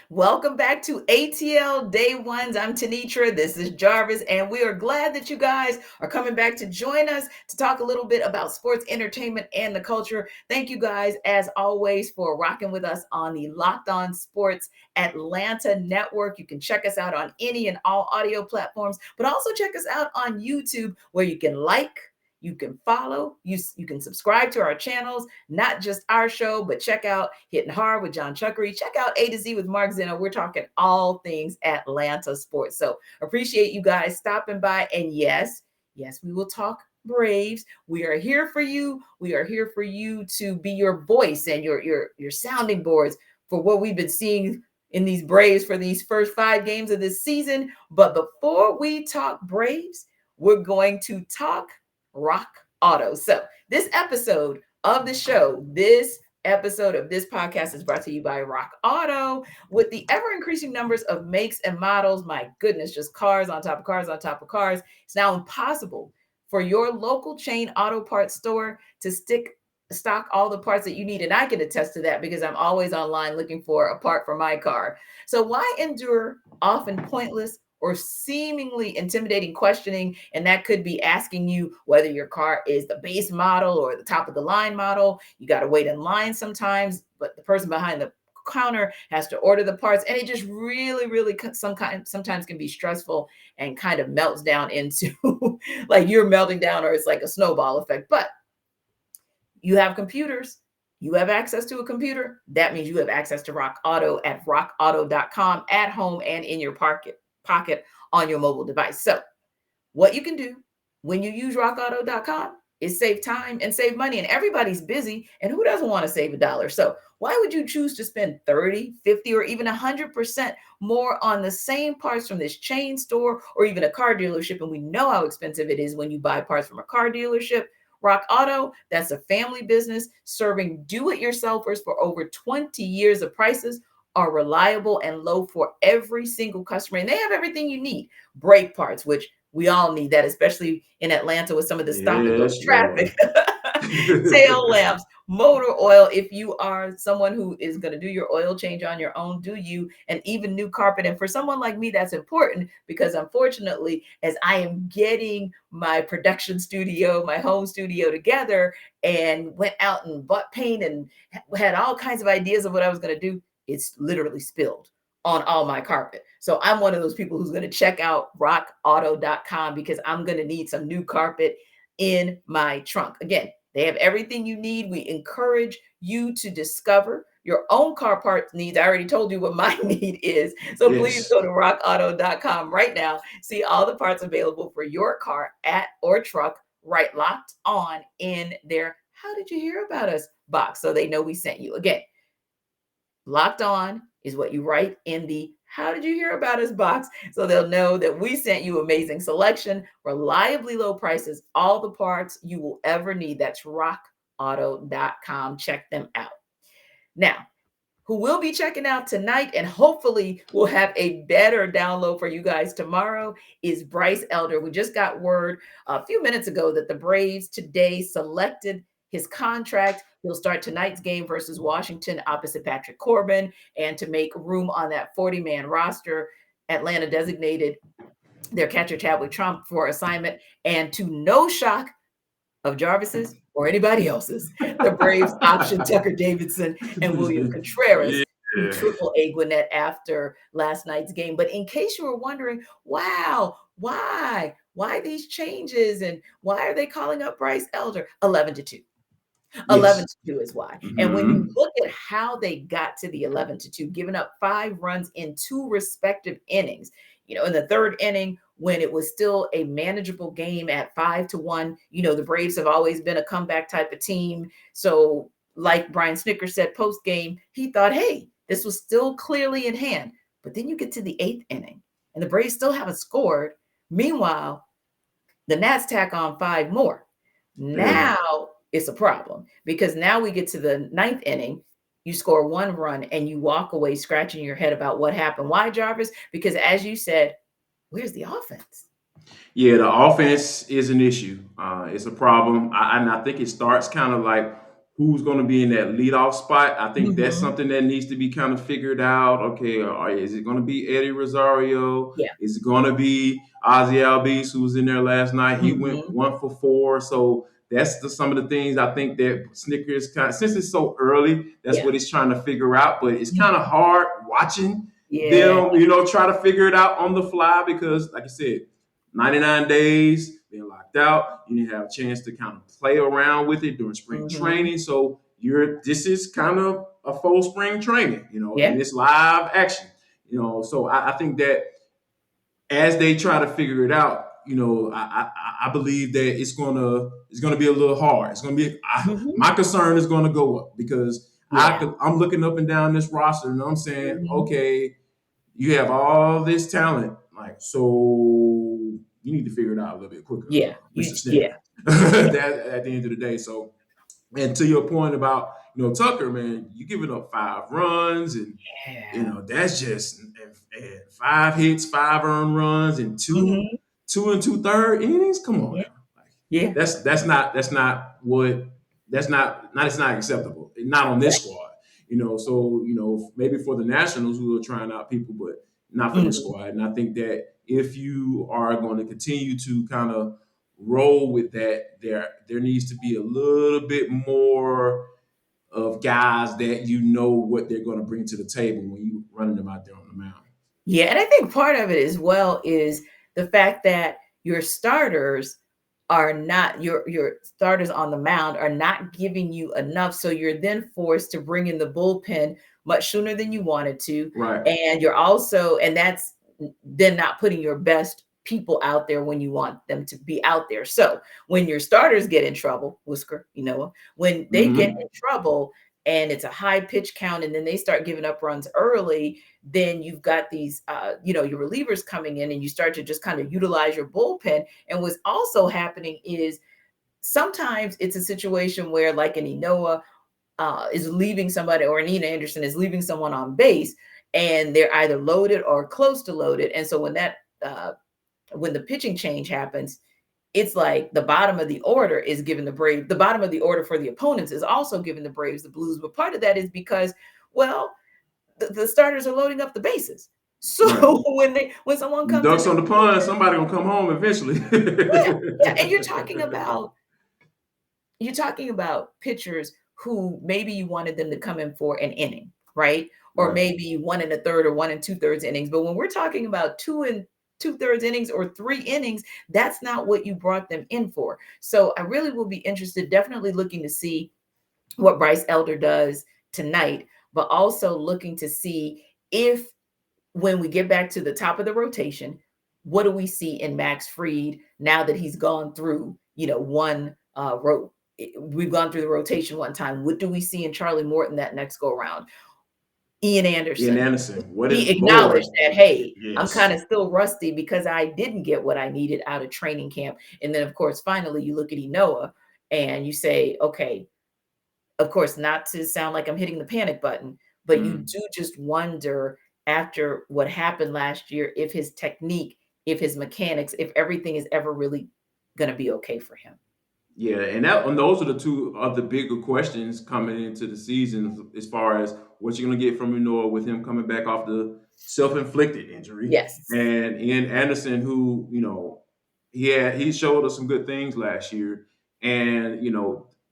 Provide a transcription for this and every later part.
Welcome back to ATL Day Ones. I'm Tanitra. This is Jarvis, and we are glad that you guys are coming back to join us to talk a little bit about sports entertainment and the culture. Thank you guys, as always, for rocking with us on the Locked On Sports Atlanta Network. You can check us out on any and all audio platforms, but also check us out on YouTube where you can you can follow, you can subscribe to our channels, not just our show, but check out Hitting Hard with John Chuckery. Check out A to Z with Mark Zeno. We're talking all things Atlanta sports. So appreciate you guys stopping by. And yes, we will talk Braves. We are here for you. We are here for you to be your voice and your sounding boards for what we've been seeing in these Braves for these first 5 games of this season. But before we talk Braves, we're going to talk Rock Auto. So this episode of the show, this episode of this podcast is brought to you by Rock Auto. With the ever increasing numbers of makes and models, my goodness, just cars on top of cars on top of cars, it's now impossible for your local chain auto parts store to stock all the parts that you need. And I can attest to that because I'm always online looking for a part for my car. So why endure often pointless or seemingly intimidating questioning? And that could be asking you whether your car is the base model or the top of the line model. You got to wait in line sometimes, but the person behind the counter has to order the parts, and it just really sometimes can be stressful and kind of melts down into like you're melting down, or it's like a snowball effect. But you have computers, you have access to a computer, that means you have access to Rock Auto at rockauto.com at home and in your pocket on your mobile device. So what you can do when you use rockauto.com is save time and save money. And everybody's busy, and who doesn't want to save $1? So why would you choose to spend 30, 50, or even 100% more on the same parts from this chain store or even a car dealership? And we know how expensive it is when you buy parts from a car dealership. Rock Auto, that's a family business serving do-it-yourselfers for over 20 years. Of prices are reliable and low for every single customer. And they have everything you need. Brake parts, which we all need that, especially in Atlanta with some of the stop and go Yes, traffic. Lord. Tail lamps, motor oil. If you are someone who is going to do your oil change on your own, do you? And even new carpet. And for someone like me, that's important because unfortunately, as I am getting my production studio, my home studio together, and went out and bought paint and had all kinds of ideas of what I was going to do, it's literally spilled on all my carpet. So I'm one of those people who's going to check out rockauto.com because I'm going to need some new carpet in my trunk. Again, they have everything you need. We encourage you to discover your own car parts needs. I already told you what my need is. So please Yes. go to rockauto.com right now. See all the parts available for your car at or truck right locked on in their "How did you hear about us" box so they know we sent you. Again, locked on is what you write in the "How did you hear about us" box so they'll know that we sent you amazing selection, reliably low prices, all the parts you will ever need. That's rockauto.com. Check them out. Now, who will be checking out tonight and hopefully will have a better download for you guys tomorrow is Bryce Elder. We just got word a few minutes ago that the Braves today selected his contract. He'll start tonight's game versus Washington opposite Patrick Corbin. And to make room on that 40-man roster, Atlanta designated their catcher Chadwick Trump for assignment. And to no shock of Jarvis's or anybody else's, the Braves optioned Tucker Davidson and William Contreras to Yeah. triple A Gwinnett after last night's game. But in case you were wondering, wow, why these changes and why are they calling up Bryce Elder? 11-2. 11 Yes. to 2 is why. And when you Hmm. look at how they got to the 11-2, giving up 5 runs in 2 respective innings, in the third inning, when it was still a manageable game at 5-1, the Braves have always been a comeback type of team. So, like Brian Snitker said post game, he thought, hey, this was still clearly in hand. But then you get to the 8th inning, and the Braves still haven't scored. Meanwhile, the Nats tack on 5 more. Yeah. Now it's a problem because now we get to the 9th inning. You score 1 run and you walk away scratching your head about what happened. Why, Jarvis? Because as you said, where's the offense? Yeah, the offense is an issue. It's a problem. And I think it starts kind of like who's going to be in that leadoff spot. I think that's Mhm. something that needs to be kind of figured out. Okay, is it going to be Eddie Rosario? Yeah. Is it going to be Ozzy Albies, who was in there last night? He went Mhm. 1 for 4. So that's some of the things I think that Snitker is kind of, since it's so early, that's Yeah. what he's trying to figure out. But it's kind of Mhm. hard watching Yeah. them, try to figure it out on the fly because, like I said, 99 days being locked out. You didn't have a chance to kind of play around with it during spring Mhm. training. So this is kind of a full spring training, and Yeah. it's live action. So I think that as they try to figure it out, I believe that it's gonna be a little hard. It's gonna be Mhm. my concern is gonna go up because Yeah. I'm looking up and down this roster and I'm saying, Mhm. okay, you have all this talent, like so you need to figure it out a little bit quicker, Yeah. Mr. Yeah. Snicker. Yeah. That at the end of the day. So, and to your point about Tucker, man, you giving up 5 runs and Yeah. that's just and 5 hits, 5 earned runs, and two Mhm. 2 2/3 innings. Come on Yeah. now, like Yeah. that's not what it's not acceptable. Not on this Right. squad. So maybe for the Nationals who are trying out people, but not for this Mhm. squad. And I think that if you are going to continue to kind of roll with that, there needs to be a little bit more of guys that what they're going to bring to the table when you running them out there on the mound. Yeah, and I think part of it as well is the fact that your starters are not your starters on the mound are not giving you enough, so you're then forced to bring in the bullpen much sooner than you wanted to, Right. and you're also and that's then not putting your best people out there when you want them to be out there. So when your starters get in trouble, Whisker, when they get in Mm-hmm. trouble and it's a high pitch count and then they start giving up runs early, then you've got these, your relievers coming in and you start to just kind of utilize your bullpen. And what's also happening is sometimes it's a situation where, like an Enoa is leaving somebody, or Nina Anderson is leaving someone on base, and they're either loaded or close to loaded. And so when the pitching change happens, it's like the bottom of the order is giving the bottom of the order for the opponents is also giving the Braves the blues. But part of that is because, well, the starters are loading up the bases. Right. So when someone Them comes in ducks to on the pond, somebody gonna come home eventually. yeah, yeah, and you're talking about pitchers who maybe you wanted them to come in for an inning, right? Or Right. maybe 1 1/3 or 1 2/3 innings. But when we're talking about 2 2/3 innings or 3 innings, that's not what you brought them in for. So I really will be interested, definitely looking to see what Bryce Elder does tonight, but also looking to see if when we get back to the top of the rotation, what do we see in Max Fried now that he's gone through, one we've gone through the rotation one time. What do we see in Charlie Morton that next go around? Ian Ian Anderson. Anderson, what He is Lord? acknowledged that, hey, I'm kind Yes. of still rusty because I didn't get what I needed out of training camp. And then, of course, finally you look at Enoa and you say, okay, of course, not to sound like I'm hitting the panic button, but you Mm. do just wonder after what happened last year if his technique, if his mechanics, if everything is ever really going to be okay for him. Yeah, and those are the two of the bigger questions coming into the season as far as what you're gonna get from Manoa with him coming back off the self-inflicted injury, Yes. and Ian Anderson, who he showed us some good things last year, and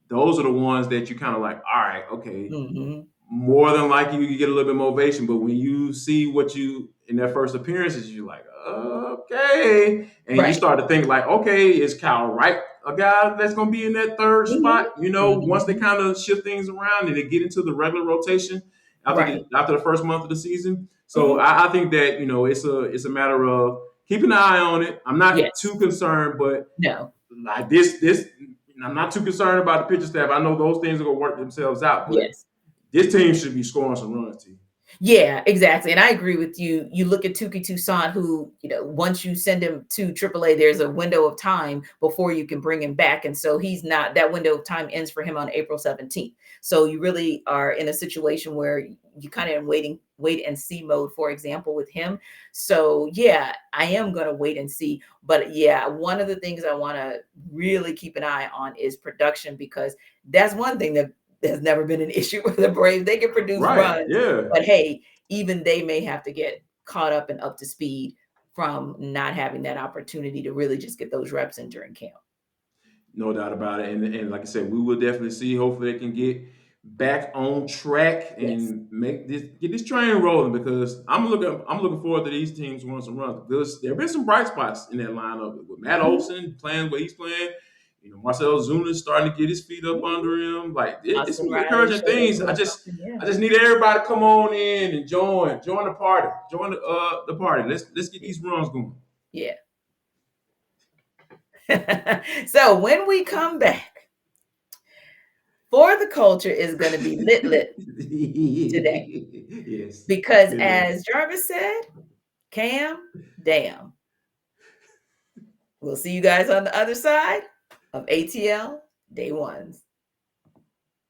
those are the ones that you kind of like, all right, okay, Hmm. more than likely you get a little bit of motivation. But when you see what you in their first appearances, you're like, okay, and you Right. start to think like, okay, is Kyle Wright a guy that's going to be in that third Hmm. spot? Once they Hmm. kind of shift things around and they get into the regular rotation Right. after the first month of the season. So Hmm. I think that it's a matter of keeping an eye on it. I'm not Yes. too concerned, but No. like this. I'm not too concerned about the pitcher staff. I know those things are going to work themselves out, but Yes. this team should be scoring some runs, T. Yeah, exactly. And I agree with you. You look at Tuki Toussaint, who, once you send him to AAA, there's a window of time before you can bring him back. And so that window of time ends for him on April 17th. So you really are in a situation where you kind of in wait and see mode, for example, with him. So yeah, I am going to wait and see. But yeah, one of the things I want to really keep an eye on is production, because that's one thing that there's never been an issue with the Braves. They can produce Right. runs, Yeah. but hey, even they may have to get caught up and up to speed from not having that opportunity to really just get those reps in during camp. No doubt about it. And like I said, we will definitely see. Hopefully they can get back on track Yes. and get this train rolling because I'm looking forward to these teams running some runs. Because there have been some bright spots in that lineup with Matt Mhm. Olson playing what he's playing. Marcel Zuna's starting to get his feet up Mhm. under him. Like it's Austin some Riley encouraging showed a things. little I just something. Yeah. I just need everybody to come on in and join the party, join the party. Let's get Yeah. these runs going. Yeah. So when we come back, For the Culture is going to be lit today Yes, because, it is. as Jarvis said, Cam, damn. We'll see you guys on the other side of ATL Day Ones.